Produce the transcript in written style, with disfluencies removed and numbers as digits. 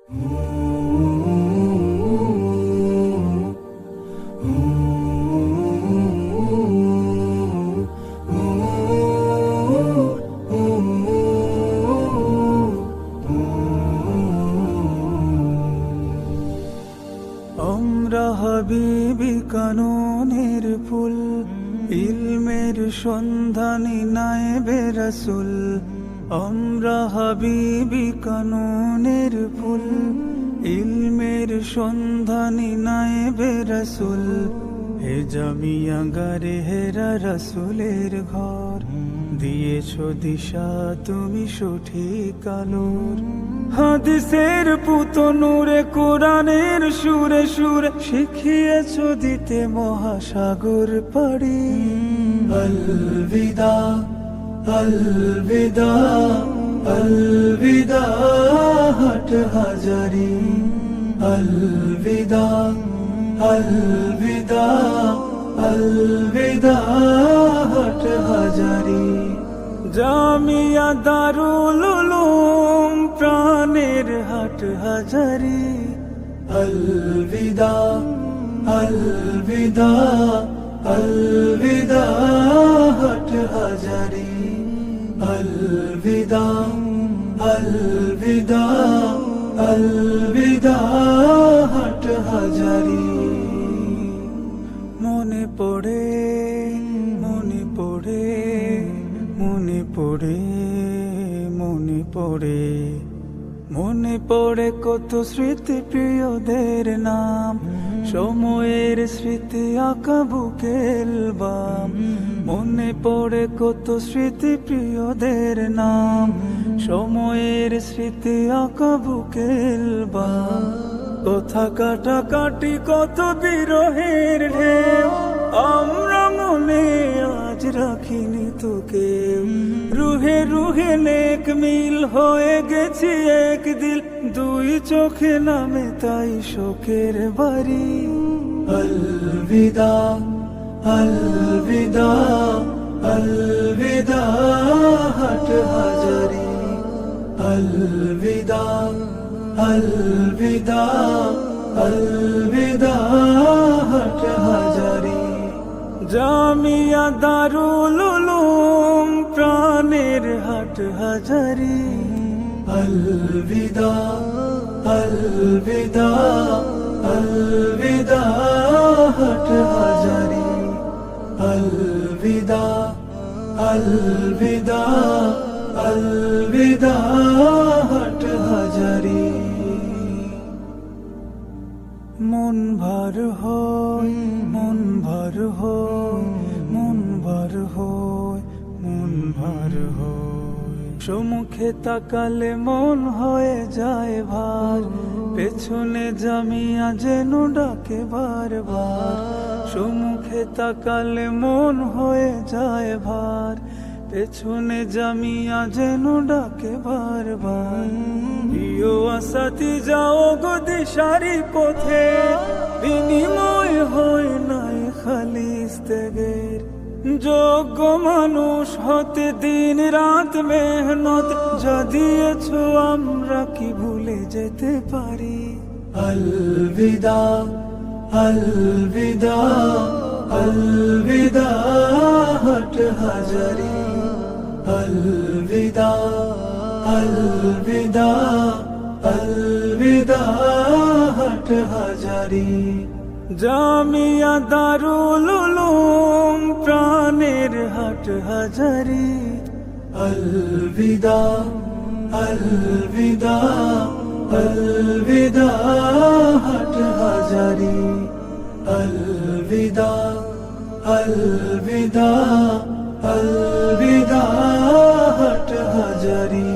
আমরা হাবিবি কাননের ফুল, ইলমের সন্ধানী নায়েবে রাসূল। আমরা হাবিবি কাননের ফুল, ইলমের সন্ধানী নায়েবে রাসূল। হে জামিয়া গারে হেরা রাসূলের ঘর, দিয়েছো দিশা তুমি সঠিক আলোর। হাদিসের পুতনুরে কোরআনের সুরে সুরে শিখিয়েছো দিতে মহাসাগর পাড়ি। আলবিদা আলবিদা আলবিদা হাট হাজারি। আলবিদা আলবিদা আলবিদা হাট হাজারি। জামিয়া দারুল উলুম প্রাণের হাট হাজারি। আলবিদা আলবিদা আলবিদা হাট হাজারি। আলবিদা আলবিদা আলবিদা হাট হাজারি। মনে পড়ে মনে পড়ে মনে পড়ে মনে পড়ে মনে পড়ে কত স্মৃতি প্রিয়দের নাম, সময়ের স্মৃতি আঁকা বুকের বাম। মনে পড়ে কত স্মৃতি প্রিয়দের নাম, সময়ের স্মৃতি আঁকা বুকের বাম। কথা কাটাকাটি কত বিরহের ঢেউ, আমরা মনে আজ রাখিনি তো কেউ। রুহে রুহে নেক মিল হয়ে গেছি এক দিল, দুই চোখে নামে তাই শোকের বাড়ি। আলবিদা আলবিদা আলবিদা হাট হাজারি। আলবিদা আলবিদা আলবিদা হাট হাজারি। জামিয়া দারুল উলুম প্রাণের হাট হাজারি। আলবিদা আলবিদা আলবিদা হাট হাজারি। আলবিদা আলবিদা আলবিদা হাট হাজারি। মন ভার হয় মন ভার হয় মন ভার হয় মন ভার হয়। সম্মুখে তাকালে মন হয়ে যায় ভার, পেছনে জামিয়া যেন ডাকে বারবার। সম্মুখে তাকালে মন হয়ে যায় ভার, পেছনে জামিয়া যেন ডাকে বারবার। প্রিয় আসাতি যাও গো দিশারি পথে, বিনিময় হয় নাই খালি ইস্তেগের। যোগ্য মানুষ হতে দিন রাত মেহনত যা দিয়েছো আমরা কি ভুলে যেতে পারি। আলবিদা আলবিদা আলবিদা হাট হাজারি। আলবিদা আলবিদা আলবিদা হাট হাজারি। জামিয়া দারুল উলুম প্রাণের হাট হাজারি। আলবিদা আলবিদা আলবিদা হাট হাজারি। আলবিদা আলবিদা আলবিদা হাট হাজারি।